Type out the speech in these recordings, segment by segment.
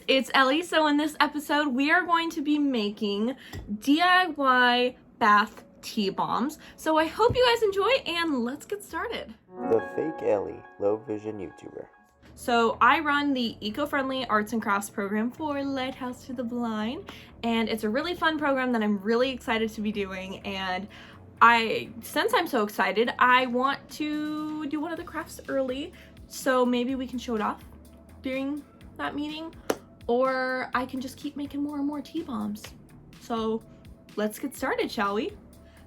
it's Ellie. So in this episode, we are going to be making DIY bath tea bombs. So I hope you guys enjoy, and let's get started. The Fake Ellie, low vision YouTuber. So I run the eco-friendly arts and crafts program for Lighthouse to the Blind, and it's a really fun program that I'm really excited to be doing. And since I'm so excited, I want to do one of the crafts early, so maybe we can show it off during that meeting, or I can just keep making more and more tea bombs. So let's get started, shall we?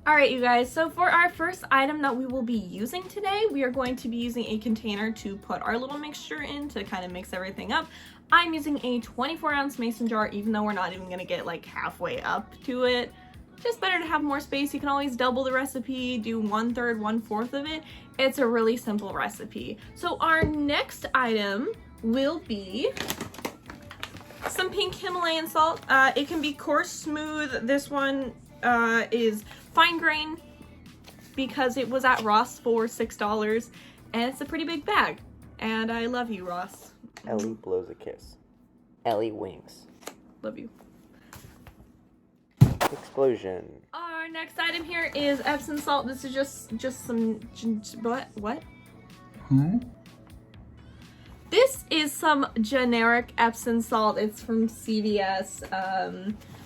All right, you guys, so for our first item that we will be using today, we are going to be using a container to put our little mixture in to kind of mix everything up. I'm using a 24-ounce mason jar, even though we're not even gonna get like halfway up to it. Just better to have more space. You can always double the recipe, do 1/3, 1/4 of it. It's a really simple recipe. So our next item will be some pink Himalayan salt. It can be coarse, smooth. This one is fine grain because it was at Ross for $6, and it's a pretty big bag. And I love you, Ross. Ellie blows a kiss. Ellie winks. Love you. Explosion. Our next item here is Epsom salt. This is just some what? This is some generic Epsom salt. It's from CVS.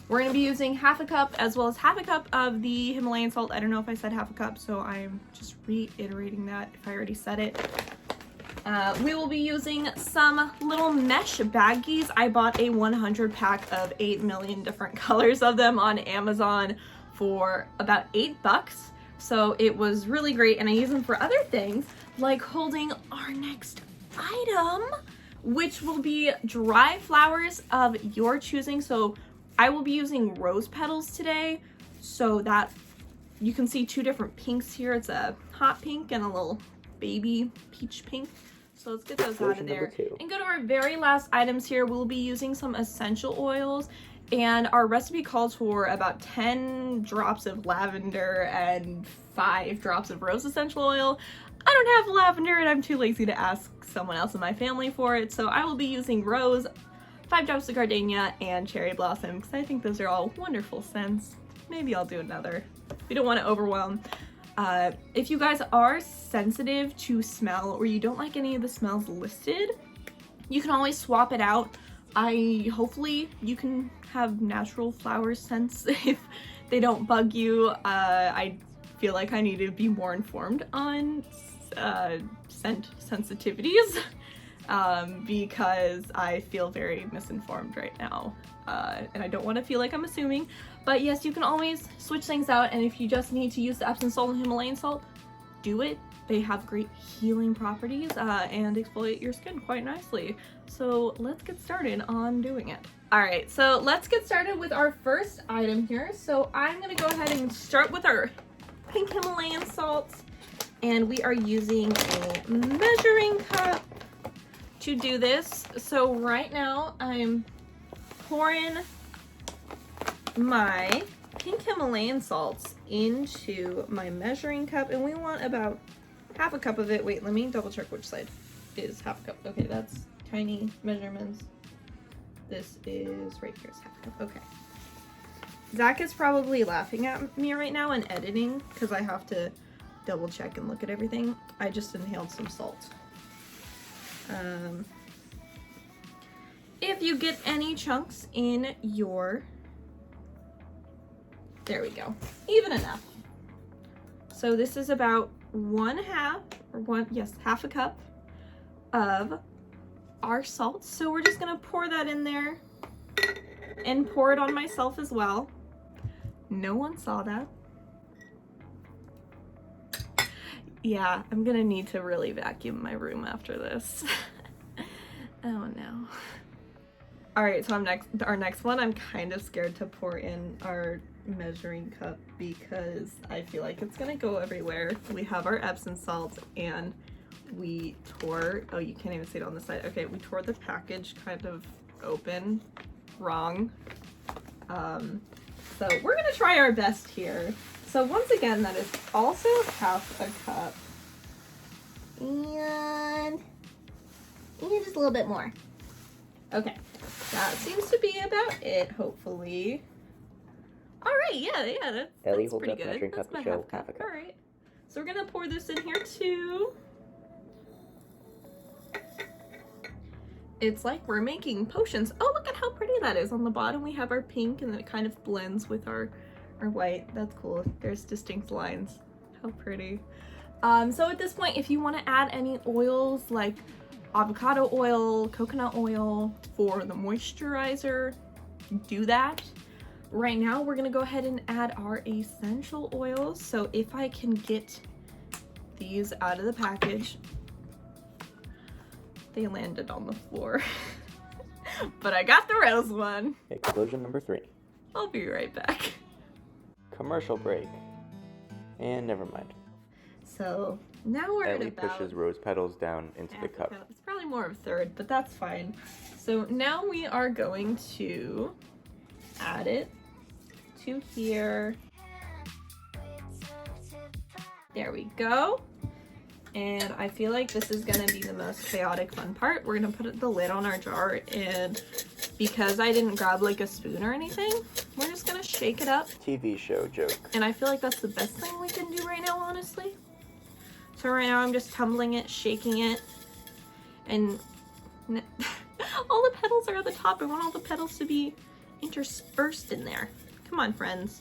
We're gonna be using half a cup as well as half a cup of the Himalayan salt. I don't know if I said half a cup, so I'm just reiterating that if I already said it. We will be using some little mesh baggies. I bought a 100 pack of 8 million different colors of them on Amazon for about $8. So it was really great, and I use them for other things like holding our next item, which will be dry flowers of your choosing. So I will be using rose petals today, so that you can see two different pinks here. It's a hot pink and a little baby peach pink. So let's get those out of there and go to our very last items here. We'll be using some essential oils, and our recipe calls for about 10 drops of lavender and 5 drops of rose essential oil. I don't have lavender, and I'm too lazy to ask someone else in my family for it, so I will be using rose, 5 drops of gardenia, and cherry blossom, because I think those are all wonderful scents. Maybe I'll do another. We don't want to overwhelm. If you guys are sensitive to smell, or you don't like any of the smells listed, you can always swap it out. Hopefully you can have natural flower scents if they don't bug you. I feel like I need to be more informed on scent sensitivities because I feel very misinformed right now, and I don't want to feel like I'm assuming. But yes, you can always switch things out, and if you just need to use the Epsom salt and Himalayan salt, do it. They have great healing properties and exfoliate your skin quite nicely. So let's get started on doing it. All right, so let's get started with our first item here. So I'm gonna go ahead and start with our pink Himalayan salts, and we are using a measuring cup to do this. So right now I'm pouring my pink Himalayan salts into my measuring cup, and we want about half a cup of it. Wait, let me double check which side is half a cup. Okay, that's tiny measurements. This is right here is half a cup. Okay. Zach is probably laughing at me right now and editing because I have to double check and look at everything. I just inhaled some salt. If you get any chunks in your, there we go, even enough. So this is about half a cup of our salt. So we're just gonna pour that in there and pour it on myself as well. No one saw that. Yeah, I'm gonna need to really vacuum my room after this. Oh no. All right, so our next one, I'm kind of scared to pour in our measuring cup because I feel like it's gonna go everywhere. We have our Epsom salt, and we tore, oh, you can't even see it on the side. Okay, we tore the package kind of open wrong. So we're gonna try our best here. So once again, that is also half a cup. And just a little bit more. Okay, That seems to be about it, hopefully. Alright, yeah, Ellie that's holds pretty up good. measuring That's cup my to show half cup. half a cup. Alright. So we're gonna pour this in here too. It's like we're making potions. Oh, look at how pretty that is. On the bottom we have our pink and then it kind of blends with our white. That's cool. There's distinct lines. How pretty. So at this point, if you want to add any oils like avocado oil, coconut oil for the moisturizer, do that. Right now we're gonna go ahead and add our essential oils. So if I can get these out of the package, they landed on the floor. But I got the rose one. Explosion number 3. I'll be right back. Commercial break. And never mind. So now we're Ellie at about pushes rose petals down into the cup. It's probably more of a third, but that's fine. So now we are going to add it to here. There we go. And I feel like this is gonna be the most chaotic fun part. We're gonna put the lid on our jar, and because I didn't grab like a spoon or anything, we're just gonna shake it up. TV show joke. And I feel like that's the best thing we can do right now, honestly. So right now I'm just tumbling it, shaking it, and all the petals are at the top. I want all the petals to be interspersed in there. Come on, friends.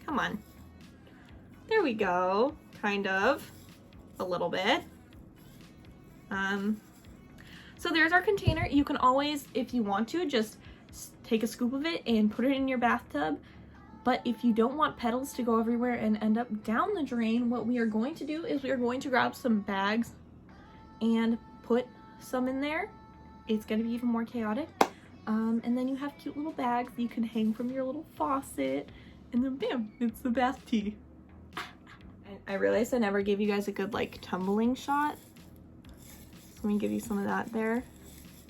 Come on. There we go. Kind of. A little bit. So there's our container. You can always, if you want to, just take a scoop of it and put it in your bathtub. But if you don't want petals to go everywhere and end up down the drain, what we are going to do is we are going to grab some bags and put some in there. It's going to be even more chaotic. And then you have cute little bags that you can hang from your little faucet. And then bam, it's the bath tea. I realized I never gave you guys a good like tumbling shot. So let me give you some of that there.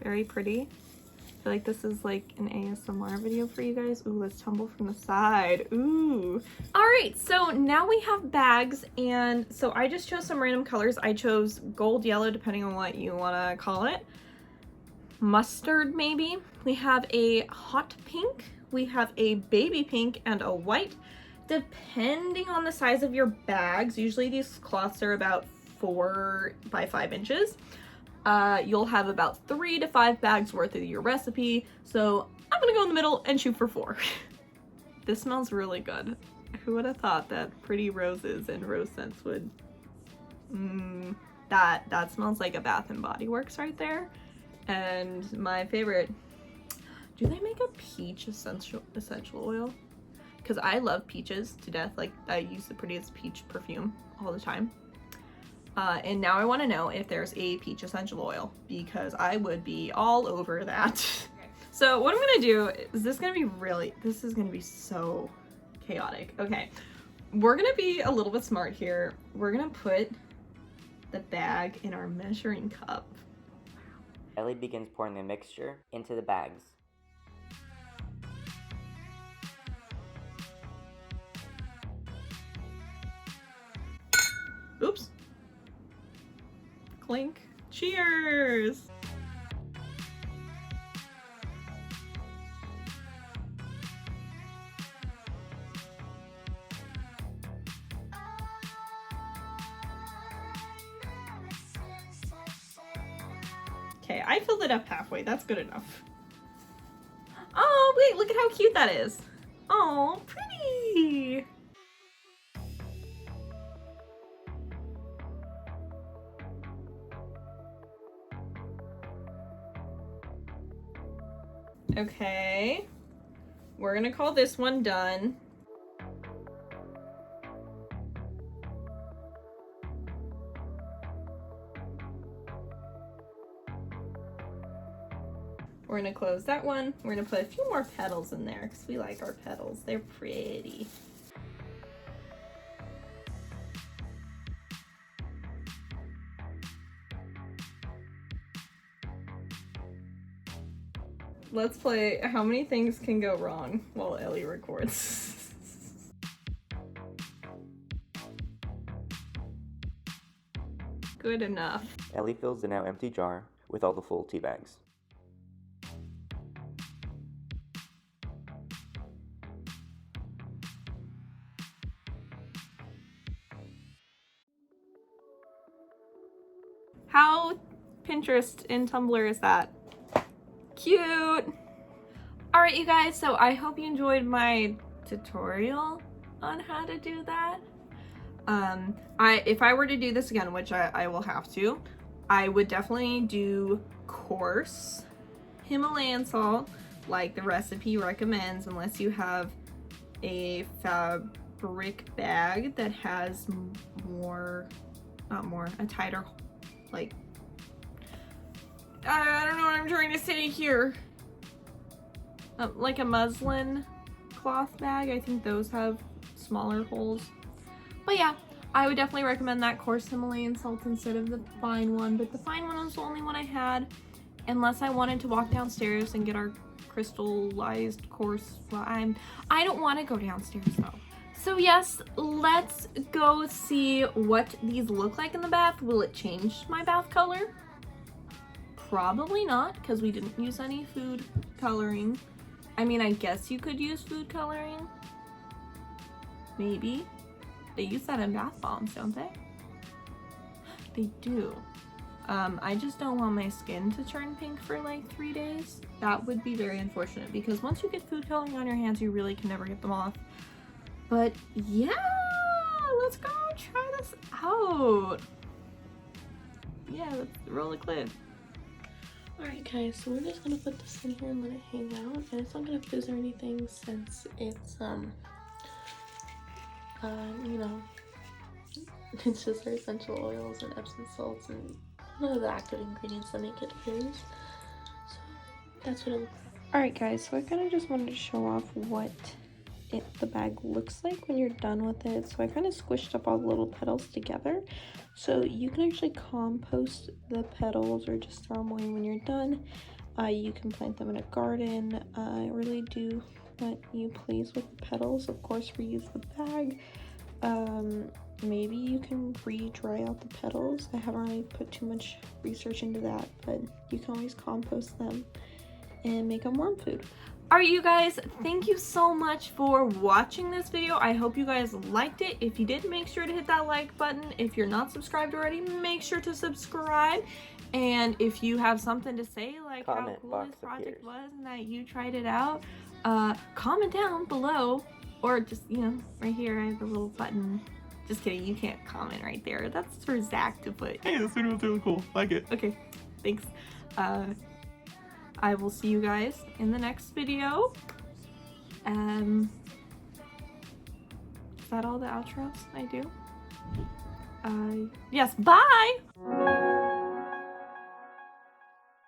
Very pretty. I feel like this is like an ASMR video for you guys. Ooh, let's tumble from the side. Ooh. All right, so now we have bags, and so I just chose some random colors. I chose gold, yellow, depending on what you wanna call it. Mustard, maybe. We have a hot pink, we have a baby pink, and a white. Depending on the size of your bags, usually these cloths are about 4 by 5 inches. You'll have about 3 to 5 bags worth of your recipe. So I'm gonna go in the middle and shoot for 4. This smells really good. Who would have thought that pretty roses and rose scents would, that smells like a Bath and Body Works right there. And my favorite, do they make a peach essential oil? Because I love peaches to death. Like, I use the prettiest peach perfume all the time. And now I want to know if there's a peach essential oil, because I would be all over that. So what I'm gonna do is this is gonna be so chaotic. Okay, we're gonna be a little bit smart here. We're gonna put the bag in our measuring cup. Ellie begins pouring the mixture into the bags. Oops. Clink. Cheers! Okay, I filled it up halfway. That's good enough. Oh, wait, look at how cute that is. Oh, pretty! Okay, we're gonna call this one done. We're gonna close that one. We're gonna put a few more petals in there because we like our petals. They're pretty. Let's play How Many Things Can Go Wrong while Ellie records. Good enough. Ellie fills the now empty jar with all the full tea bags. How Pinterest and Tumblr is that? Cute. All right, you guys, so I hope you enjoyed my tutorial on how to do that. If I were to do this again, which I will have to, I would definitely do coarse Himalayan salt like the recipe recommends, unless you have a fabric bag that has a tighter, like, I don't know what I'm trying to say here. Like a muslin cloth bag. I think those have smaller holes. But yeah, I would definitely recommend that coarse Himalayan salt instead of the fine one. But the fine one was the only one I had, unless I wanted to walk downstairs and get our crystallized coarse. Well, I don't want to go downstairs though. So yes, let's go see what these look like in the bath. Will it change my bath color? Probably not, because we didn't use any food coloring. I mean, I guess you could use food coloring. Maybe. They use that in bath bombs, don't they? They do. I just don't want my skin to turn pink for like 3 days. That would be very unfortunate, because once you get food coloring on your hands, you really can never get them off. But yeah, let's go try this out. Yeah, let's roll a clip. Alright guys, so we're just gonna put this in here and let it hang out, and it's not gonna fizz or anything since it's you know, it's just our essential oils and Epsom salts and none of the active ingredients that make it fizz. So that's what it looks like. Alright guys, so I kind of just wanted to show off what the bag looks like when you're done with it. So I kind of squished up all the little petals together, so you can actually compost the petals or just throw them away when you're done. You can plant them in a garden. I really do let you please with the petals. Of course, reuse the bag. Maybe you can re-dry out the petals. I haven't really put too much research into that, but you can always compost them and make them worm food. Alright you guys, thank you so much for watching this video. I hope you guys liked it. If you did, make sure to hit that like button. If you're not subscribed already, make sure to subscribe. And if you have something to say, like how cool this project was and that you tried it out, comment down below, or just, you know, right here I have a little button. Just kidding, you can't comment right there. That's for Zach to put. Hey, this video was really cool. Like it. Okay, thanks. I will see you guys in the next video. Is that all the outros I do? Yes, bye!